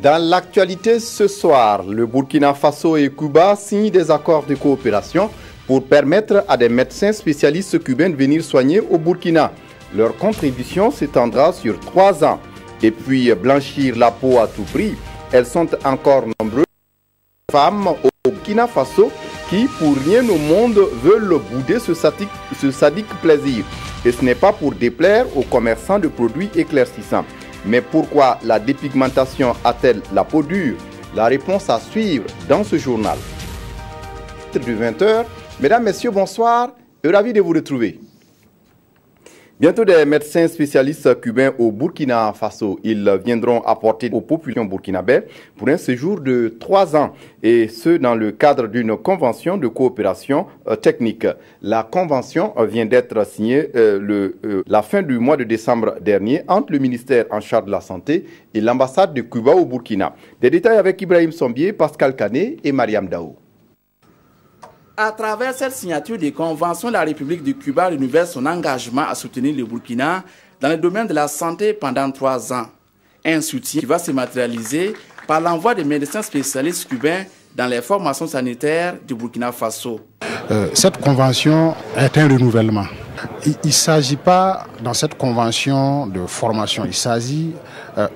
Dans l'actualité ce soir, le Burkina Faso et Cuba signent des accords de coopération pour permettre à des médecins spécialistes cubains de venir soigner au Burkina. Leur contribution s'étendra sur 3 ans. Et puis blanchir la peau à tout prix, elles sont encore nombreuses. Femmes au Burkina Faso qui, pour rien au monde, veulent bouder ce sadique plaisir. Et ce n'est pas pour déplaire aux commerçants de produits éclaircissants. Mais pourquoi la dépigmentation a-t-elle la peau dure? La réponse à suivre dans ce journal. Du 20h, mesdames, messieurs, bonsoir et ravi de vous retrouver. Bientôt des médecins spécialistes cubains au Burkina Faso. Ils viendront apporter aux populations burkinabè pour un séjour de 3 ans et ce dans le cadre d'une convention de coopération technique. La convention vient d'être signée la fin du mois de décembre dernier entre le ministère en charge de la Santé et l'ambassade de Cuba au Burkina. Des détails avec Ibrahim Sombier, Pascal Kané et Mariam Daou. À travers cette signature des conventions, la République du Cuba renouvelle son engagement à soutenir le Burkina dans le domaine de la santé pendant 3 ans. Un soutien qui va se matérialiser par l'envoi de médecins spécialistes cubains dans les formations sanitaires du Burkina Faso. Cette convention est un renouvellement. Il ne s'agit pas dans cette convention de formation, il s'agit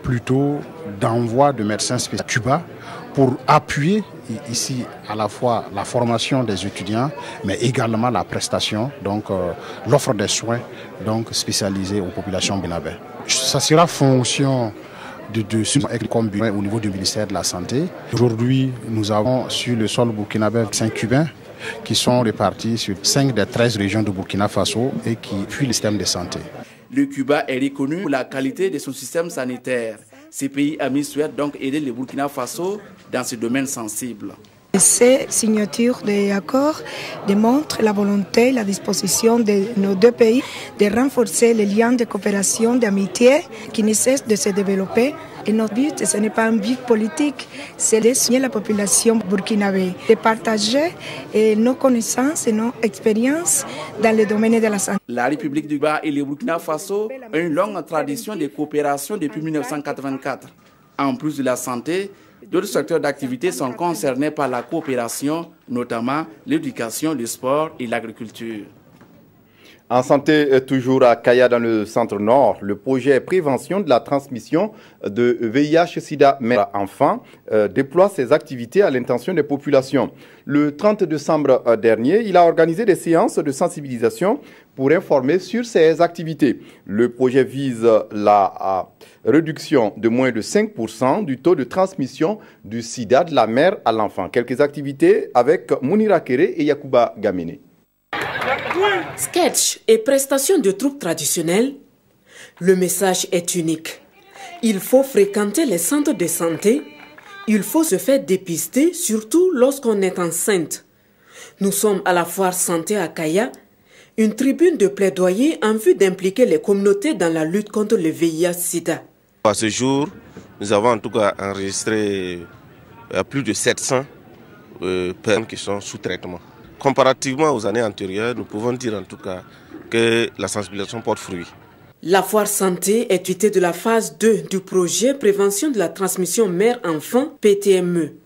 plutôt d'envoi de médecins spécialistes à Cuba pour appuyer ici à la fois la formation des étudiants, mais également la prestation, donc l'offre des soins donc spécialisés aux populations burkinabè. Ça sera fonction de au niveau du ministère de la Santé. Aujourd'hui, nous avons sur le sol burkinabè 5 Cubains qui sont répartis sur 5 des 13 régions de Burkina Faso et qui fuient le système de santé. Le Cuba est reconnu pour la qualité de son système sanitaire. Ces pays amis souhaitent donc aider le Burkina Faso dans ce domaine sensible. Ces signatures d'accords démontrent la volonté et la disposition de nos deux pays de renforcer les liens de coopération, d'amitié qui ne cessent de se développer. Et notre but, ce n'est pas un but politique, c'est de soigner la population burkinabé, de partager nos connaissances et nos expériences dans le domaine de la santé. La République du Cuba et le Burkina Faso ont une longue tradition de coopération depuis 1984. En plus de la santé, d'autres secteurs d'activité sont concernés par la coopération, notamment l'éducation, le sport et l'agriculture. En santé, toujours à Kaya dans le centre-nord, le projet prévention de la transmission de VIH-Sida mère-enfant déploie ses activités à l'intention des populations. Le 30 décembre dernier, il a organisé des séances de sensibilisation pour informer sur ses activités. Le projet vise la réduction de moins de 5% du taux de transmission du sida de la mère à l'enfant. Quelques activités avec Mounira Kéré et Yacouba Gamene. Sketch et prestations de troupes traditionnelles, le message est unique. Il faut fréquenter les centres de santé, il faut se faire dépister, surtout lorsqu'on est enceinte. Nous sommes à la foire santé à Kaya, une tribune de plaidoyer en vue d'impliquer les communautés dans la lutte contre le VIH-Sida. À ce jour, nous avons en tout cas enregistré plus de 700 personnes qui sont sous traitement. Comparativement aux années antérieures, nous pouvons dire en tout cas que la sensibilisation porte fruit. La foire santé est dotée de la phase 2 du projet Prévention de la transmission mère-enfant PTME,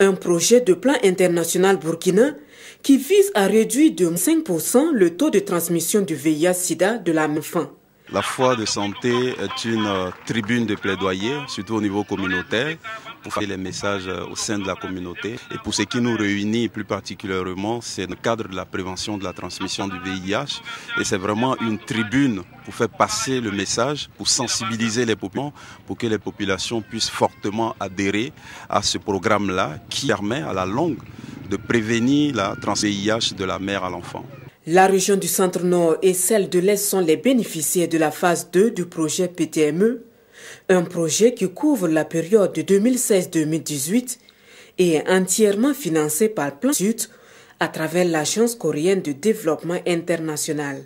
un projet de plan international burkinabé qui vise à réduire de 5% le taux de transmission du VIH-Sida de l'enfant. La foire de santé est une tribune de plaidoyer, surtout au niveau communautaire, pour faire les messages au sein de la communauté. Et pour ce qui nous réunit plus particulièrement, c'est le cadre de la prévention de la transmission du VIH. Et c'est vraiment une tribune pour faire passer le message, pour sensibiliser les populations, pour que les populations puissent fortement adhérer à ce programme-là qui permet à la longue de prévenir la transmission du VIH de la mère à l'enfant. La région du centre-nord et celle de l'Est sont les bénéficiaires de la phase 2 du projet PTME, un projet qui couvre la période de 2016-2018 et est entièrement financé par Plan Sud à travers l'Agence coréenne de développement international.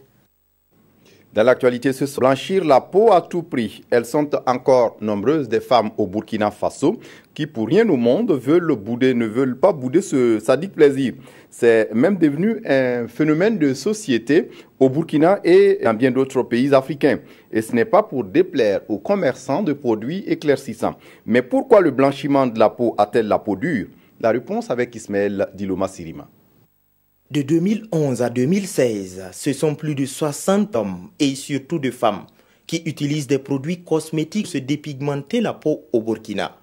Dans l'actualité, c'est blanchir la peau à tout prix. Elles sont encore nombreuses, des femmes au Burkina Faso, qui pour rien au monde ne veulent pas bouder ce sadique plaisir. C'est même devenu un phénomène de société au Burkina et dans bien d'autres pays africains. Et ce n'est pas pour déplaire aux commerçants de produits éclaircissants. Mais pourquoi le blanchiment de la peau a-t-elle la peau dure? La réponse avec Ismaël Diloma Sirima. De 2011 à 2016, ce sont plus de 60 hommes et surtout de femmes qui utilisent des produits cosmétiques pour se dépigmenter la peau au Burkina.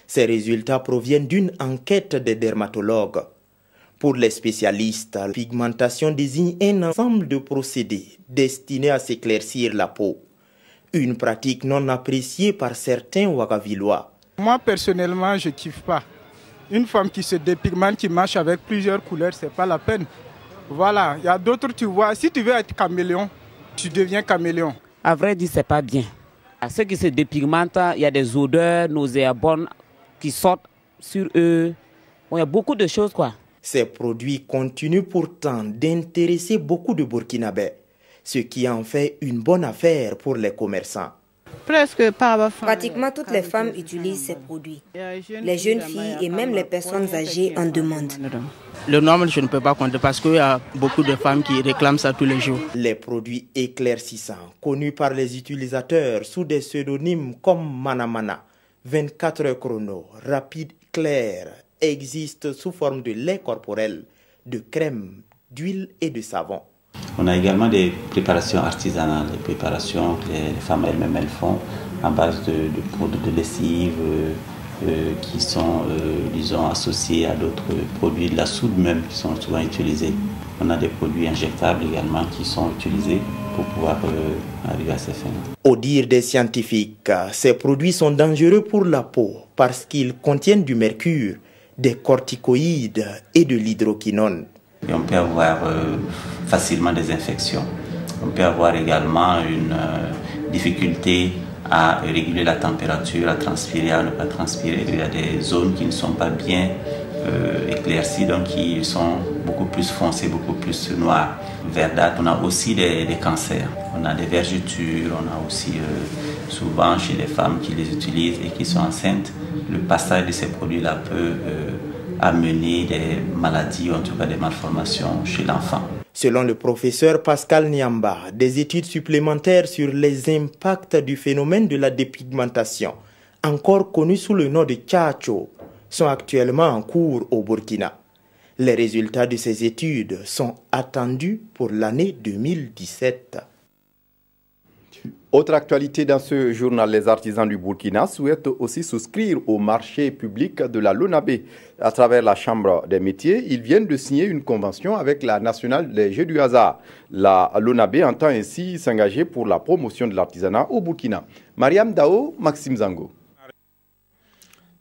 Ces résultats proviennent d'une enquête des dermatologues. Pour les spécialistes, la pigmentation désigne un ensemble de procédés destinés à s'éclaircir la peau. Une pratique non appréciée par certains Ouagavillois. Moi personnellement, je ne kiffe pas. Une femme qui se dépigmente, qui marche avec plusieurs couleurs, c'est pas la peine. Voilà, il y a d'autres, tu vois, si tu veux être caméléon, tu deviens caméléon. À vrai dire, c'est pas bien. À ceux qui se dépigmentent, il y a des odeurs nauséabondes qui sortent sur eux. Bon, il y a beaucoup de choses, quoi. Ces produits continuent pourtant d'intéresser beaucoup de Burkinabés, ce qui en fait une bonne affaire pour les commerçants. Pratiquement toutes les femmes utilisent ces produits. Les jeunes filles et même les personnes âgées en demandent. Le nombre, je ne peux pas compter parce qu'il y a beaucoup de femmes qui réclament ça tous les jours. Les produits éclaircissants, connus par les utilisateurs sous des pseudonymes comme Manamana, 24 heures chrono, rapide, clair, existent sous forme de lait corporel, de crème, d'huile et de savon. On a également des préparations artisanales, des préparations que les femmes elles-mêmes font à base de produits de lessive qui sont, disons, associés à d'autres produits de la soude même qui sont souvent utilisés. On a des produits injectables également qui sont utilisés pour pouvoir arriver à ces fins. Au dire des scientifiques, ces produits sont dangereux pour la peau parce qu'ils contiennent du mercure, des corticoïdes et de l'hydroquinone. Et on peut avoir facilement des infections. On peut avoir également une difficulté à réguler la température, à transpirer, à ne pas transpirer. Il y a des zones qui ne sont pas bien éclaircies, donc qui sont beaucoup plus foncées, beaucoup plus noires, verdâtres. On a aussi des cancers, on a des vergetures, on a aussi souvent chez les femmes qui les utilisent et qui sont enceintes, le passage de ces produits-là peut amener des maladies ou en tout cas des malformations chez l'enfant. Selon le professeur Pascal Niamba, des études supplémentaires sur les impacts du phénomène de la dépigmentation, encore connu sous le nom de Tchacho, sont actuellement en cours au Burkina. Les résultats de ces études sont attendus pour l'année 2017. Autre actualité dans ce journal, les artisans du Burkina souhaitent aussi souscrire au marché public de la Lonabé. À travers la Chambre des métiers, ils viennent de signer une convention avec la Nationale des Jeux du hasard. La Lonabé entend ainsi s'engager pour la promotion de l'artisanat au Burkina. Mariam Dao, Maxime Zango.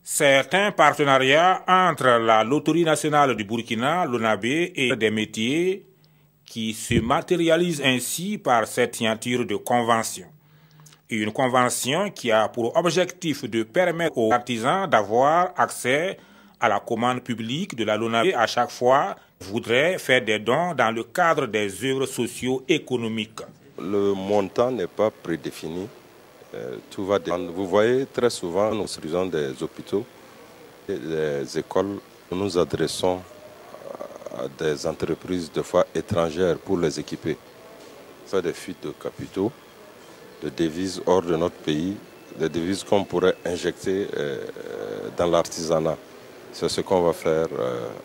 C'est un partenariat entre la Loterie nationale du Burkina, Lonabé, et des métiers qui se matérialise ainsi par cette signature de convention. Une convention qui a pour objectif de permettre aux artisans d'avoir accès à la commande publique de la Lonabé à chaque fois qu'ils voudraient faire des dons dans le cadre des œuvres socio-économiques. Le montant n'est pas prédéfini. Tout va dépendre. Vous voyez, très souvent, nous construisons des hôpitaux, des écoles. Nous nous adressons à des entreprises, de fois étrangères, pour les équiper. Faire des fuites de capitaux, de devises hors de notre pays, des devises qu'on pourrait injecter dans l'artisanat. C'est ce qu'on va faire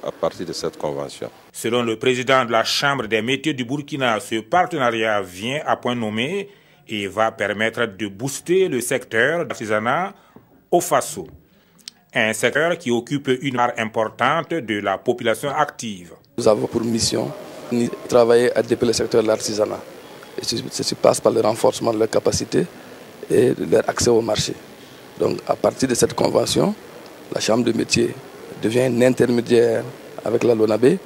à partir de cette convention. Selon le président de la Chambre des métiers du Burkina, ce partenariat vient à point nommé et va permettre de booster le secteur de l'artisanat au Faso. Un secteur qui occupe une part importante de la population active. Nous avons pour mission de travailler à développer le secteur de l'artisanat. Ceci passe par le renforcement de leurs capacités et de leur accès au marché. Donc à partir de cette convention, la Chambre de métiers devient un intermédiaire avec la Lonabé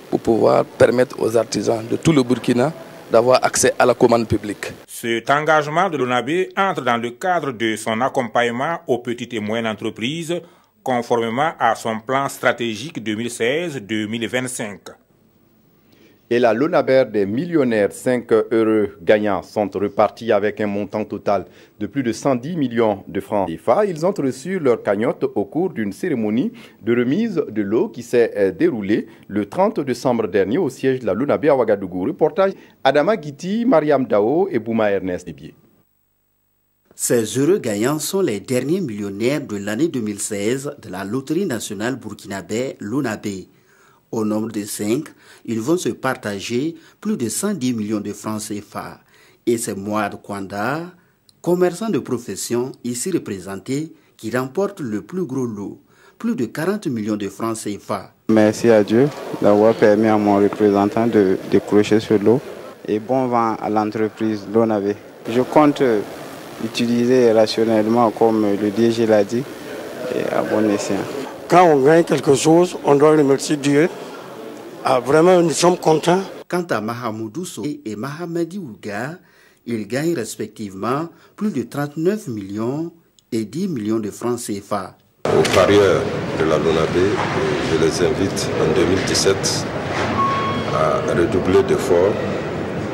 pour pouvoir permettre aux artisans de tout le Burkina d'avoir accès à la commande publique. Cet engagement de l'ONABé entre dans le cadre de son accompagnement aux petites et moyennes entreprises, conformément à son plan stratégique 2016-2025. Et la Lonaber des millionnaires, 5 heureux gagnants, sont repartis avec un montant total de plus de 110 millions de francs CFA. Ils ont reçu leur cagnotte au cours d'une cérémonie de remise de lot qui s'est déroulée le 30 décembre dernier au siège de la Lonaber à Ouagadougou. Reportage Adama Guiti, Mariam Dao et Bouma Ernest Débié. Ces heureux gagnants sont les derniers millionnaires de l'année 2016 de la Loterie nationale burkinabé Lonabé. Au nombre de 5, ils vont se partager plus de 110 millions de francs CFA. Et c'est Mouad Kwanda, commerçant de profession ici représenté, qui remporte le plus gros lot, plus de 40 millions de francs CFA. Merci à Dieu d'avoir permis à mon représentant de décrocher ce lot. Et bon vent à l'entreprise Lonabé. Je compte utiliser rationnellement, comme le DG l'a dit, et à bon escient. Quand on gagne quelque chose, on doit remercier Dieu. Ah, vraiment, nous sommes contents. Quant à Mahamoudou Sow et Mahamadi Ouga, ils gagnent respectivement plus de 39 millions et 10 millions de francs CFA. Aux parieurs de la Lonabé, je les invite en 2017 à redoubler d'efforts.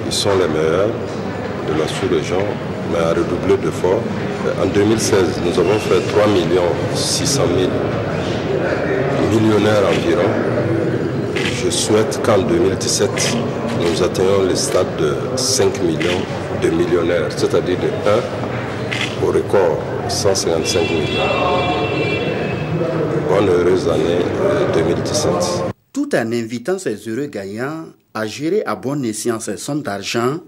Ils sont les meilleurs de la sous-région, mais à redoubler d'efforts. En 2016, nous avons fait 3 600 000 millionnaires environ. Je souhaite qu'en 2017, nous atteignions le stade de 5 millions de millionnaires, c'est-à-dire de 1 au record 155 millions. Bonne heureuse année 2017. Tout en invitant ces heureux gagnants à gérer à bon escient ces sommes d'argent,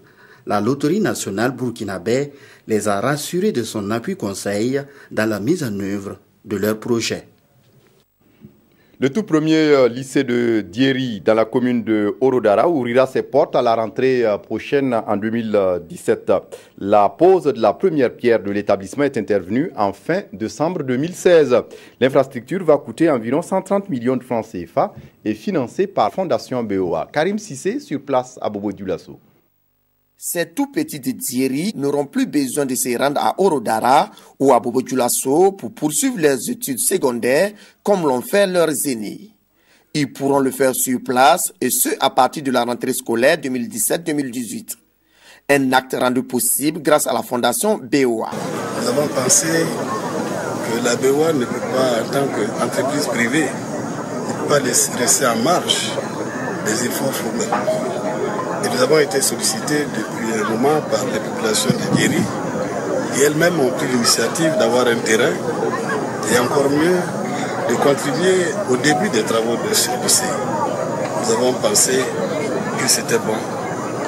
la Loterie nationale burkinabé les a rassurés de son appui conseil dans la mise en œuvre de leurs projets. Le tout premier lycée de Dieri dans la commune de Orodara ouvrira ses portes à la rentrée prochaine en 2017. La pose de la première pierre de l'établissement est intervenue en fin décembre 2016. L'infrastructure va coûter environ 130 millions de francs CFA et financée par Fondation BOA. Karim Sissé sur place à Bobo Dioulasso. Ces tout petits de Dieri n'auront plus besoin de se rendre à Orodara ou à Bobo Dioulasso pour poursuivre leurs études secondaires comme l'ont fait leurs aînés. Ils pourront le faire sur place et ce à partir de la rentrée scolaire 2017-2018. Un acte rendu possible grâce à la fondation BOA. Nous avons pensé que la BOA ne peut pas, en tant qu'entreprise privée, ne peut pas rester en marge des efforts fournis. Et nous avons été sollicités depuis un moment par les populations de Dieri qui elles-mêmes ont pris l'initiative d'avoir un terrain et encore mieux de contribuer au début des travaux de ce lycée. Nous avons pensé que c'était bon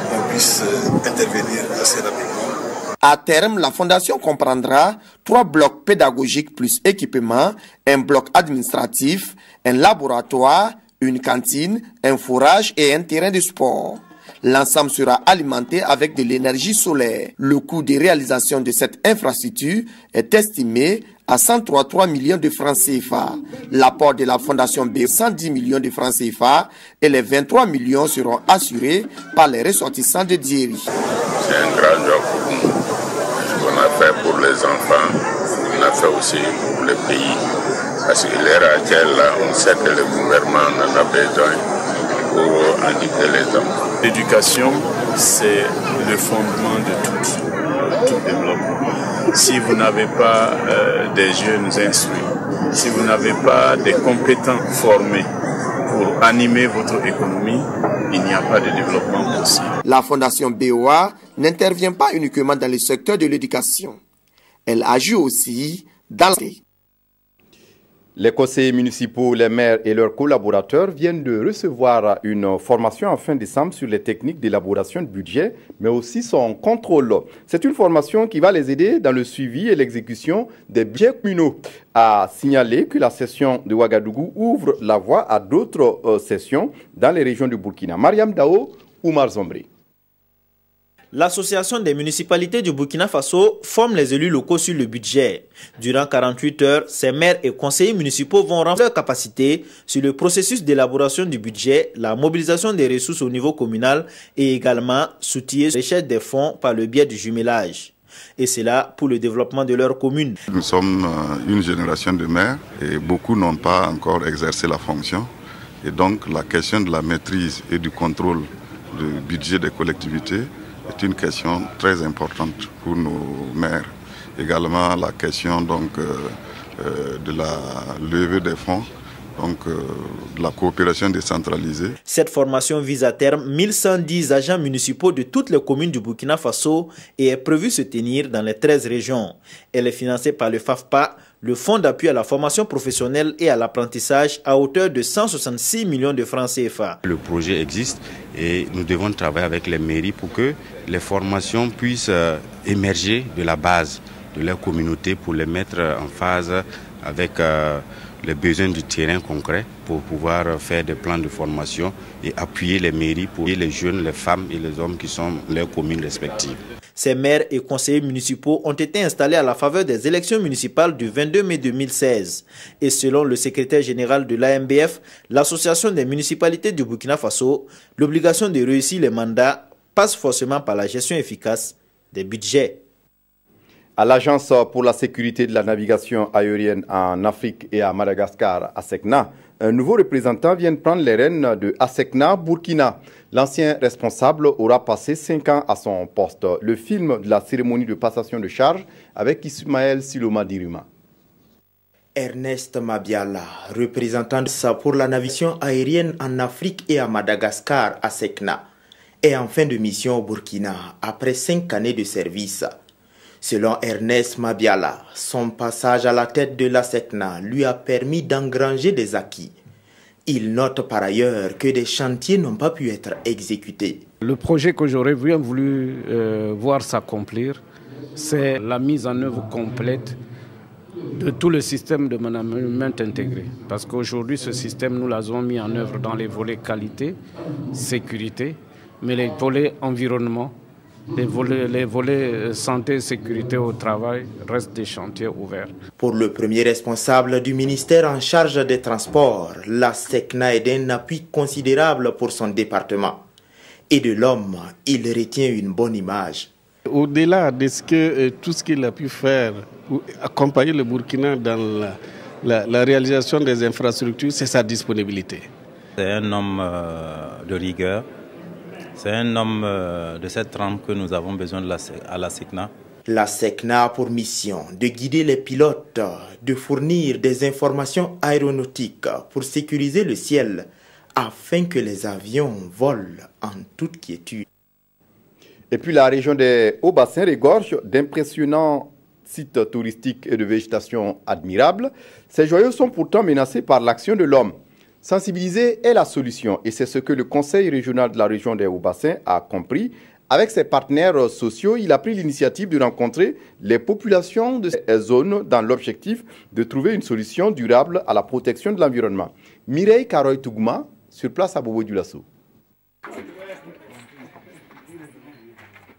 qu'on puisse intervenir assez rapidement. À terme, la fondation comprendra 3 blocs pédagogiques plus équipements, un bloc administratif, un laboratoire, une cantine, un forage et un terrain de sport. L'ensemble sera alimenté avec de l'énergie solaire. Le coût de réalisation de cette infrastructure est estimé à 103 millions de francs CFA. L'apport de la Fondation B, 110 millions de francs CFA et les 23 millions seront assurés par les ressortissants de Dieri. C'est un grand job pour nous. Ce qu'on a fait pour les enfants, on a fait aussi pour le pays. Parce que l'ère actuelle, là, on sait que le gouvernement en a besoin pour indiquer les hommes. L'éducation, c'est le fondement de tout développement. Si vous n'avez pas des jeunes instruits, si vous n'avez pas des compétents formés pour animer votre économie, il n'y a pas de développement possible. La Fondation BOA n'intervient pas uniquement dans le secteur de l'éducation. Elle agit aussi dans la... Les conseillers municipaux, les maires et leurs collaborateurs viennent de recevoir une formation en fin décembre sur les techniques d'élaboration de budget, mais aussi son contrôle. C'est une formation qui va les aider dans le suivi et l'exécution des budgets communaux. À signaler que la session de Ouagadougou ouvre la voie à d'autres sessions dans les régions du Burkina. Mariam Dao, Oumar Zombri. L'association des municipalités du Burkina Faso forme les élus locaux sur le budget. Durant 48 heures, ces maires et conseillers municipaux vont renforcer leur capacité sur le processus d'élaboration du budget, la mobilisation des ressources au niveau communal et également soutenir la recherche des fonds par le biais du jumelage. Et c'est là pour le développement de leur commune. Nous sommes une génération de maires et beaucoup n'ont pas encore exercé la fonction. Et donc la question de la maîtrise et du contrôle du budget des collectivités est une question très importante pour nos maires. Également la question donc, de la levée des fonds, donc de la coopération décentralisée. Cette formation vise à terme 1110 agents municipaux de toutes les communes du Burkina Faso et est prévue se tenir dans les 13 régions. Elle est financée par le FAFPA, le Fonds d'appui à la formation professionnelle et à l'apprentissage, à hauteur de 166 millions de francs CFA. Le projet existe et nous devons travailler avec les mairies pour que les formations puissent émerger de la base de leur communauté pour les mettre en phase avec les besoins du terrain concret pour pouvoir faire des plans de formation et appuyer les mairies pour les jeunes, les femmes et les hommes qui sont leurs communes respectives. Ces maires et conseillers municipaux ont été installés à la faveur des élections municipales du 22 mai 2016. Et selon le secrétaire général de l'AMBF, l'Association des municipalités du Burkina Faso, l'obligation de réussir les mandats passe forcément par la gestion efficace des budgets. À l'Agence pour la sécurité de la navigation aérienne en Afrique et à Madagascar, ASECNA, un nouveau représentant vient de prendre les rênes de ASECNA Burkina. L'ancien responsable aura passé 5 ans à son poste. Le film de la cérémonie de passation de charge avec Ismaël Siloma Diruma. Ernest Mabiala, représentant de ça pour la navigation aérienne en Afrique et à Madagascar, ASECNA, est en fin de mission au Burkina après 5 années de service. Selon Ernest Mabiala, son passage à la tête de l'ASECNA lui a permis d'engranger des acquis. Il note par ailleurs que des chantiers n'ont pas pu être exécutés. Le projet que j'aurais bien voulu voir s'accomplir, c'est la mise en œuvre complète de tout le système de management intégré. Parce qu'aujourd'hui, ce système, nous l'avons mis en œuvre dans les volets qualité, sécurité, mais les volets environnement, les volets santé et sécurité au travail restent des chantiers ouverts. Pour le premier responsable du ministère en charge des transports, l'ASECNA est d'un appui considérable pour son département. Et de l'homme, il retient une bonne image. Au-delà de tout ce qu'il a pu faire pour accompagner le Burkina dans la réalisation des infrastructures, c'est sa disponibilité. C'est un homme de rigueur. C'est un homme de cette trempe que nous avons besoin à la SECNA. La SECNA a pour mission de guider les pilotes, de fournir des informations aéronautiques pour sécuriser le ciel afin que les avions volent en toute quiétude. Et puis la région des Hauts-Bassins regorge d'impressionnants sites touristiques et de végétation admirables. Ces joyaux sont pourtant menacés par l'action de l'homme. Sensibiliser est la solution et c'est ce que le Conseil régional de la région des Hauts-Bassins a compris. Avec ses partenaires sociaux, il a pris l'initiative de rencontrer les populations de ces zones dans l'objectif de trouver une solution durable à la protection de l'environnement. Mireille Karoy-Tougma, sur place à Bobo-Dioulasso.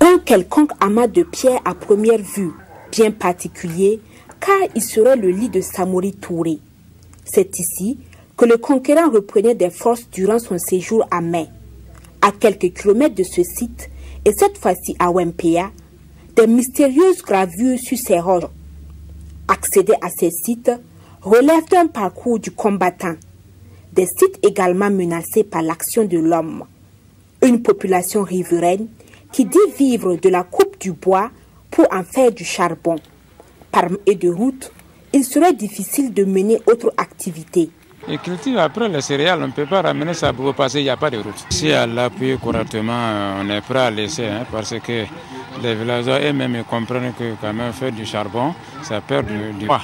Un quelconque amas de pierre à première vue, bien particulier, car il serait le lit de Samori Touré. C'est ici que le conquérant reprenait des forces durant son séjour à Mai. À quelques kilomètres de ce site, et cette fois-ci à Wempea, des mystérieuses gravures sur ces roches. Accéder à ces sites relève d'un parcours du combattant. Des sites également menacés par l'action de l'homme. Une population riveraine qui dit vivre de la coupe du bois pour en faire du charbon. Par et de route, il serait difficile de mener autre activité. Et cultive après les céréales, on ne peut pas ramener ça pour passer, il n'y a pas de route. Si à l'appui correctement, on est prêt à laisser, parce que les villageois eux-mêmes comprennent que quand même faire du charbon, ça perd du bois.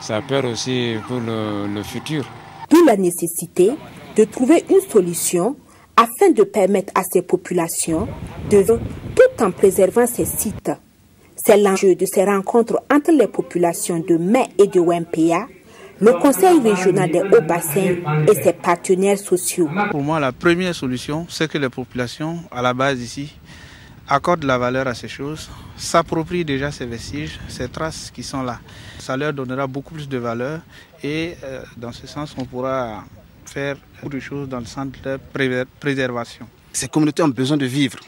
Ça perd aussi pour le futur. D'où la nécessité de trouver une solution afin de permettre à ces populations de vivre tout en préservant ces sites. C'est l'enjeu de ces rencontres entre les populations de Mai et de Wempea, le Conseil régional des Hauts-Bassins et ses partenaires sociaux. Pour moi, la première solution, c'est que les populations, à la base ici, accordent la valeur à ces choses, s'approprient déjà ces vestiges, ces traces qui sont là. Ça leur donnera beaucoup plus de valeur et dans ce sens, on pourra faire beaucoup de choses dans le sens de préservation. Ces communautés ont besoin de vivre.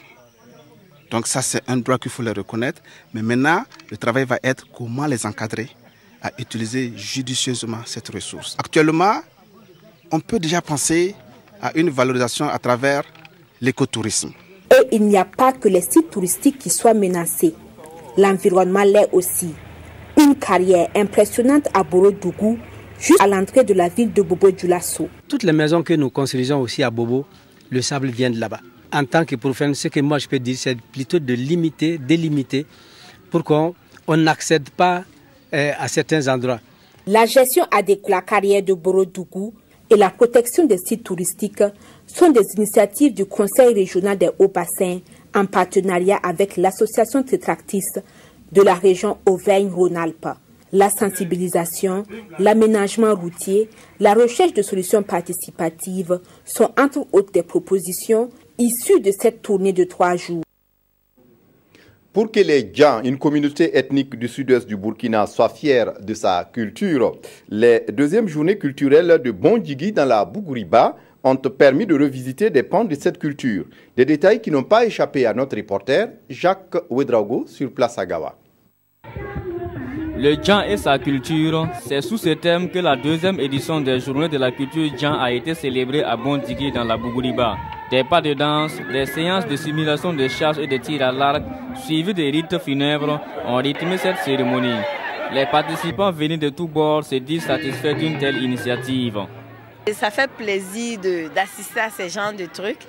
Donc ça, c'est un droit qu'il faut les reconnaître. Mais maintenant, le travail va être comment les encadrer à utiliser judicieusement cette ressource. Actuellement, on peut déjà penser à une valorisation à travers l'écotourisme. Et il n'y a pas que les sites touristiques qui soient menacés. L'environnement l'est aussi. Une carrière impressionnante à Borodougou, juste à l'entrée de la ville de Bobo-Dioulasso. Toutes les maisons que nous construisons aussi à Bobo, le sable vient de là-bas. En tant que professionnel, ce que moi je peux dire, c'est plutôt de limiter, délimiter, pour qu'on n'accède pas à certains endroits. La gestion adéquate de la carrière de Borodougou et la protection des sites touristiques sont des initiatives du Conseil régional des Hauts-Bassins en partenariat avec l'association tétractiste de la région Auvergne-Rhône-Alpes. La sensibilisation, l'aménagement routier, la recherche de solutions participatives sont entre autres des propositions issues de cette tournée de 3 jours. Pour que les Djan, une communauté ethnique du sud-est du Burkina, soient fiers de sa culture, les deuxièmes journées culturelles de Bondjigui dans la Bougouriba ont permis de revisiter des pans de cette culture. Des détails qui n'ont pas échappé à notre reporter Jacques Ouedraogo sur Place Agawa. Le Djan et sa culture, c'est sous ce thème que la deuxième édition des Journées de la culture Djan a été célébrée à Bondjigui dans la Bougouriba. Des pas de danse, des séances de simulation de charge et de tir à l'arc, suivis des rites funèbres, ont rythmé cette cérémonie. Les participants venus de tous bords se disent satisfaits d'une telle initiative. Ça fait plaisir d'assister à ce genre de trucs.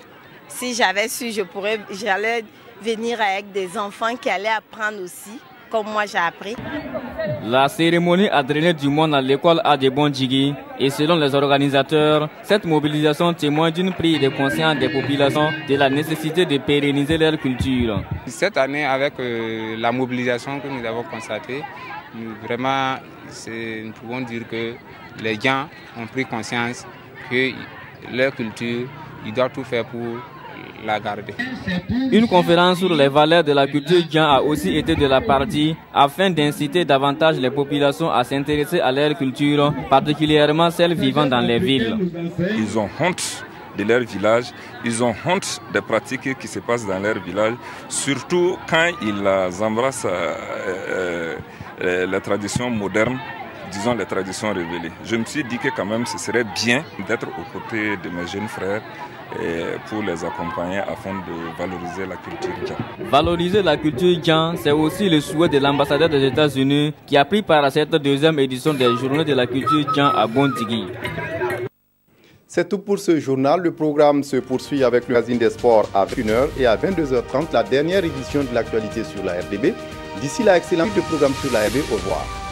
Si j'avais su, j'allais venir avec des enfants qui allaient apprendre aussi, comme moi j'ai appris. La cérémonie a drainé du monde à l'école A de Bondjigui et selon les organisateurs, cette mobilisation témoigne d'une prise de conscience des populations de la nécessité de pérenniser leur culture. Cette année, avec la mobilisation que nous avons constatée, vraiment, nous pouvons dire que les gens ont pris conscience que leur culture, ils doivent tout faire pour la garder. Une conférence sur les valeurs de la culture Djan a aussi été de la partie afin d'inciter davantage les populations à s'intéresser à leur culture, particulièrement celles vivant dans les villes. Ils ont honte de leur village, ils ont honte des pratiques qui se passent dans leur village, surtout quand ils embrassent les traditions modernes, disons les traditions révélées. Je me suis dit que quand même ce serait bien d'être aux côtés de mes jeunes frères pour les accompagner afin de valoriser la culture Djan. Valoriser la culture Djan, c'est aussi le souhait de l'ambassadeur des États-Unis qui a pris part à cette deuxième édition des Journées de la culture Djan à Bondjigui. C'est tout pour ce journal. Le programme se poursuit avec le magazine des sports à 21h et à 22h30, la dernière édition de l'actualité sur la RDB. D'ici là, excellente de programme sur la RDB. Au revoir.